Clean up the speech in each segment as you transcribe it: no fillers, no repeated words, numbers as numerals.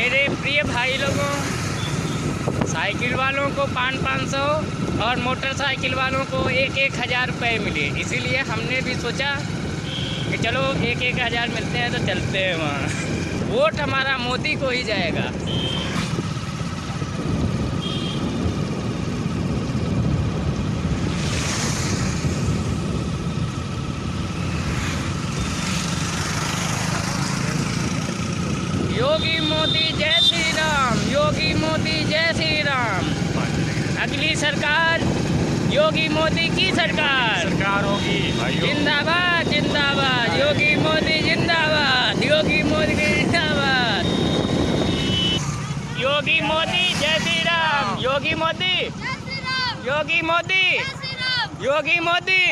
मेरे प्रिय भाई लोगों, साइकिल वालों को 500 और मोटरसाइकिल वालों को 1,000 रुपये मिले, इसीलिए हमने भी सोचा कि चलो 1,000 मिलते हैं तो चलते हैं वहाँ। वोट हमारा मोदी को ही जाएगा। योगी मोदी जय श्री राम, योगी मोदी जय श्री राम। अगली सरकार योगी मोदी की सरकार होगी भाइयों। जिंदाबाद जिंदाबाद, योगी मोदी जिंदाबाद, योगी मोदी जिंदाबाद, योगी मोदी जय श्री राम, योगी मोदी, योगी मोदी, योगी मोदी।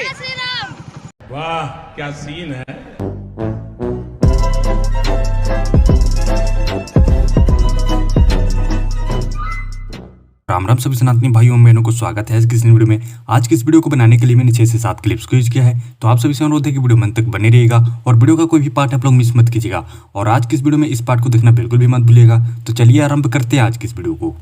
वाह क्या सीन है। राम राम सभी सनातनी भाइयों और बहनों को स्वागत है आज की इस वीडियो में। आज की इस वीडियो को बनाने के लिए मैंने 6 से 7 क्लिप्स को यूज किया है, तो आप सभी से अनुरोध है कि वीडियो मन तक बने रहिएगा और वीडियो का कोई भी पार्ट आप लोग मिस मत कीजिएगा। और आज की इस वीडियो में इस पार्ट को देखना बिल्कुल भी मत भूलिएगा। तो चलिए आरंभ करते हैं आज की इस वीडियो को।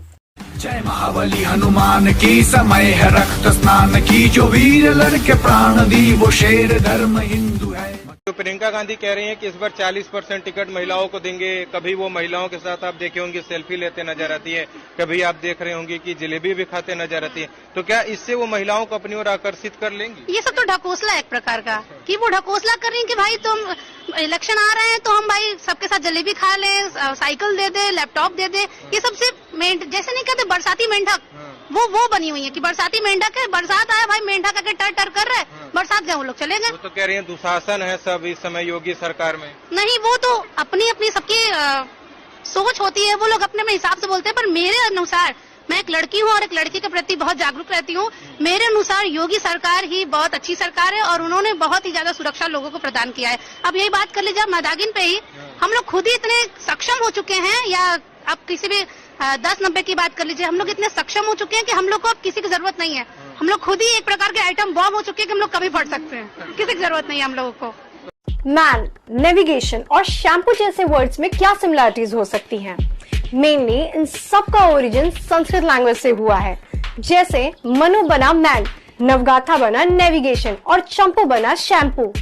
जय महाबली हनुमान की, समय है रक्त स्नान की, जो वीर लड़के प्राण दी वो शेर धर्म हिंदू है। तो प्रियंका गांधी कह रही हैं कि इस बार 40% टिकट महिलाओं को देंगे। कभी वो महिलाओं के साथ आप देखे होंगे सेल्फी लेते नजर आती है, कभी आप देख रहे होंगे कि जलेबी भी खाते नजर आती है। तो क्या इससे वो महिलाओं को अपनी ओर आकर्षित कर लेंगी? ये सब तो ढकोसला है एक प्रकार का, कि वो ढकोसला कर रही है कि भाई तुम इलेक्शन आ रहे हैं तो हम भाई सबके साथ जलेबी खा लें, साइकिल दे दे, लैपटॉप दे दे। ये सबसे जैसे नहीं कहते बरसाती मेंढक, वो बनी हुई है कि बरसाती मेंढक है, बरसात आया भाई मेंढक आके टर टर कर रहे, बरसात गए वो लोग चले गए। वो तो कह रही है दुशासन है सब इस समय योगी सरकार में। नहीं, वो तो अपनी अपनी सबकी सोच होती है, वो लोग अपने अपने हिसाब से बोलते हैं। पर मेरे अनुसार, मैं एक लड़की हूँ और एक लड़की के प्रति बहुत जागरूक रहती हूँ, मेरे अनुसार योगी सरकार ही बहुत अच्छी सरकार है और उन्होंने बहुत ही ज्यादा सुरक्षा लोगों को प्रदान किया है। अब यही बात कर लीजिए, मदागिन पे ही हम लोग खुद ही इतने सक्षम हो चुके हैं, या आप किसी भी 10-90 की बात कर लीजिए, हम लोग इतने सक्षम हो चुके हैं कि हम लोग को अब किसी की जरूरत नहीं है। हम लोग खुद ही एक प्रकार के आइटम बॉम्ब हो चुके हैं कि हम लोग कभी फट सकते हैं, किसी की जरूरत नहीं है हम लोगों को। मैन, नेविगेशन और शैम्पू जैसे वर्ड्स में क्या सिमिलरिटीज हो सकती हैं? मेनली इन सब का ओरिजिन संस्कृत लैंग्वेज से हुआ है। जैसे मनु बना मैन, नवगाथा बना नेविगेशन और चंपू बना शैम्पू।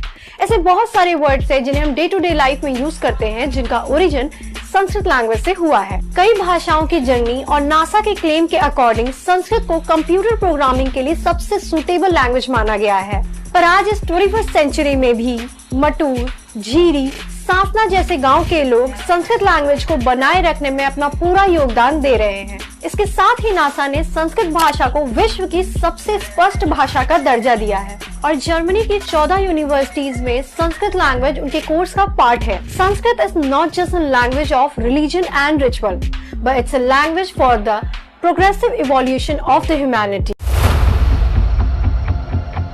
ऐसे बहुत सारे वर्ड्स हैं जिन्हें हम डे टू डे लाइफ में यूज करते हैं, जिनका ओरिजिन संस्कृत लैंग्वेज से हुआ है। कई भाषाओं की जननी और नासा के क्लेम के अकॉर्डिंग संस्कृत को कंप्यूटर प्रोग्रामिंग के लिए सबसे सुटेबल लैंग्वेज माना गया है। पर आज इस 21st सेंचुरी में भी मटूर, झीरी, सासना जैसे गांव के लोग संस्कृत लैंग्वेज को बनाए रखने में अपना पूरा योगदान दे रहे हैं। इसके साथ ही नासा ने संस्कृत भाषा को विश्व की सबसे स्पष्ट भाषा का दर्जा दिया है और जर्मनी की 14 यूनिवर्सिटीज में संस्कृत लैंग्वेज उनके कोर्स का पार्ट है। Sanskrit is not just a language of religion and ritual, but it's a language for the progressive evolution of the humanity.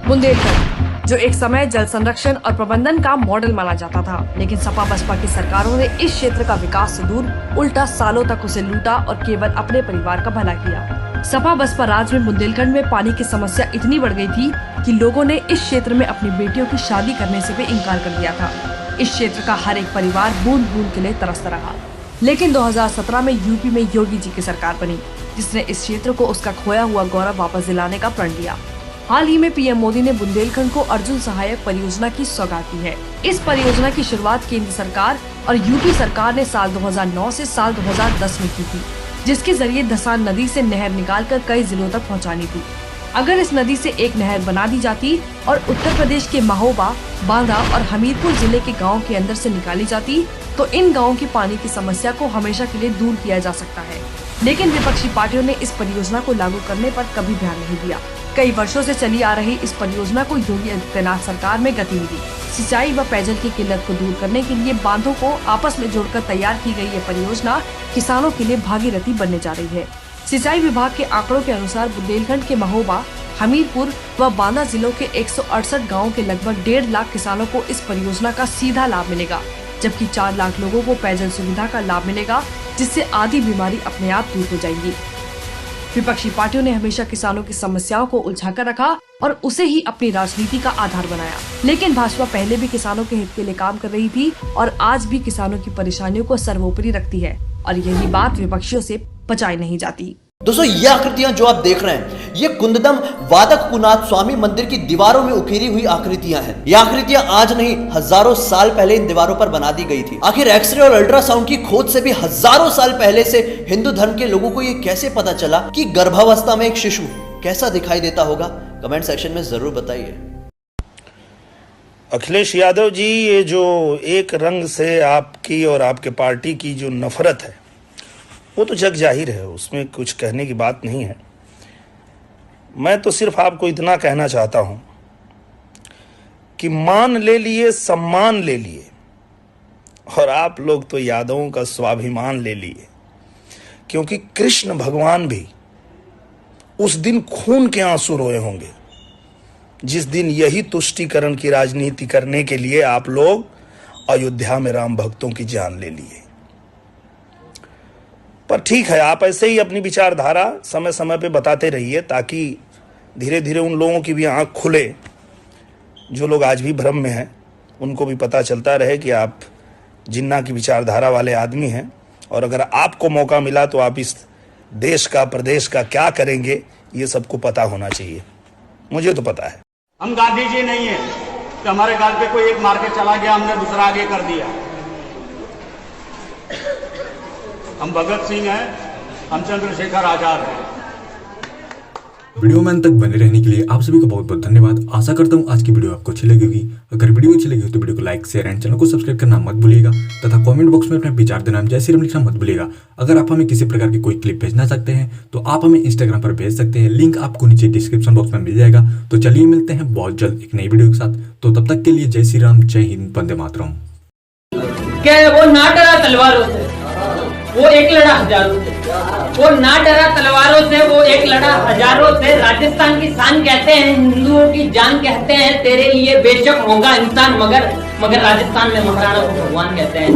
Bundelkhand, जो एक समय जल संरक्षण और प्रबंधन का मॉडल माना जाता था, लेकिन सपा बसपा की सरकारों ने इस क्षेत्र का विकास से दूर उल्टा सालों तक उसे लूटा और केवल अपने परिवार का भला किया। सपा बसपा राज में बुंदेलखंड में पानी की समस्या इतनी बढ़ गई थी कि लोगों ने इस क्षेत्र में अपनी बेटियों की शादी करने से भी इनकार कर दिया था। इस क्षेत्र का हर एक परिवार बूंद बूंद के लिए तरसता रहा। लेकिन 2017 में यूपी में योगी जी की सरकार बनी, जिसने इस क्षेत्र को उसका खोया हुआ गौरव वापस दिलाने का प्रण लिया। हाल ही में पीएम मोदी ने बुंदेलखंड को अर्जुन सहायक परियोजना की सौगात दी है। इस परियोजना की शुरुआत केंद्र सरकार और यूपी सरकार ने साल 2009 से साल 2010 में की थी, जिसके जरिए धसान नदी से नहर निकालकर कई जिलों तक पहुंचानी थी। अगर इस नदी से एक नहर बना दी जाती और उत्तर प्रदेश के महोबा, बांदा और हमीरपुर जिले के गाँव के अंदर से निकाली जाती, तो इन गाँव की पानी की समस्या को हमेशा के लिए दूर किया जा सकता है। लेकिन विपक्षी पार्टियों ने इस परियोजना को लागू करने पर कभी ध्यान नहीं दिया। कई वर्षों से चली आ रही इस परियोजना को योगी आदित्यनाथ सरकार में गति मिली। सिंचाई व पेयजल की किल्लत को दूर करने के लिए बांधों को आपस में जोड़कर तैयार की गई ये परियोजना किसानों के लिए भागीरथी बनने जा रही है। सिंचाई विभाग के आंकड़ों के अनुसार बुंदेलखंड के महोबा, हमीरपुर व बांदा जिलों के 168 गाँव के लगभग 1.5 लाख किसानों को इस परियोजना का सीधा लाभ मिलेगा, जबकि 4 लाख लोगों को पेयजल सुविधा का लाभ मिलेगा, जिससे आधी बीमारी अपने आप दूर हो जाएंगी। विपक्षी पार्टियों ने हमेशा किसानों की समस्याओं को उलझाकर रखा और उसे ही अपनी राजनीति का आधार बनाया। लेकिन भाजपा पहले भी किसानों के हित के लिए काम कर रही थी और आज भी किसानों की परेशानियों को सर्वोपरि रखती है और यही बात विपक्षियों से पचाई नहीं जाती। दोस्तों, ये आकृतियां जो आप देख रहे हैं, ये कुंददम वादकपुनाथ स्वामी मंदिर की दीवारों में उकेरी हुई आकृतियां हैं। ये आकृतियां आज नहीं, हजारों साल पहले इन दीवारों पर बना दी गई थी। आखिर एक्सरे और अल्ट्रासाउंड की खोज से भी हजारों साल पहले से हिंदू धर्म के लोगों को ये कैसे पता चला कि गर्भावस्था में एक शिशु कैसा दिखाई देता होगा? कमेंट सेक्शन में जरूर बताइए। अखिलेश यादव जी, ये जो एक रंग से आपकी और आपके पार्टी की जो नफरत है वो तो जग जाहिर है, उसमें कुछ कहने की बात नहीं है। मैं तो सिर्फ आपको इतना कहना चाहता हूं कि मान ले लिए, सम्मान ले लिए, और आप लोग तो यादवों का स्वाभिमान ले लिए, क्योंकि कृष्ण भगवान भी उस दिन खून के आंसू रोए होंगे जिस दिन यही तुष्टीकरण की राजनीति करने के लिए आप लोग अयोध्या में राम भक्तों की जान ले लिए। पर ठीक है, आप ऐसे ही अपनी विचारधारा समय समय पे बताते रहिए ताकि धीरे धीरे उन लोगों की भी आंख खुले जो लोग आज भी भ्रम में हैं, उनको भी पता चलता रहे कि आप जिन्ना की विचारधारा वाले आदमी हैं, और अगर आपको मौका मिला तो आप इस देश का, प्रदेश का क्या करेंगे ये सबको पता होना चाहिए। मुझे तो पता है। हम गांधी जी नहीं है कि हमारे गाल पे कोई एक मार के चला गया, हमने दूसरा आगे कर दिया। हम भगत सिंह हैं, हम चंद्रशेखर आजाद हैं। वीडियो में अंत तक बने रहने के लिए आप सभी का बहुत बहुत धन्यवाद। आशा करता हूँ आज की वीडियो आपको अच्छी लगी होगी। अगर वीडियो अच्छी लगी हो तो वीडियो को लाइक, शेयर एंड चैनल को सब्सक्राइब करना मत भूलिएगा तथा कमेंट बॉक्स में अपने विचार देना जय श्री राम लिखना मत भूलिएगा। अगर आप हमें किसी प्रकार की कोई क्लिप भेजना चाहते हैं तो आप हमें इंस्टाग्राम पर भेज सकते हैं, लिंक आपको नीचे डिस्क्रिप्शन बॉक्स में मिल जाएगा। तो चलिए मिलते हैं बहुत जल्द एक नई वीडियो के साथ। तो तब तक के लिए जय श्री राम, जय हिंद, वंदे मातरम। क्या वो ना डरा तलवारों से, वो एक लड़ा हजारों से। वो ना डरा तलवारों से, वो एक लड़ा हजारों से। राजस्थान की शान कहते हैं, हिंदुओं की जान कहते हैं। तेरे लिए बेशक होगा इंसान मगर राजस्थान में महाराणा को भगवान कहते हैं।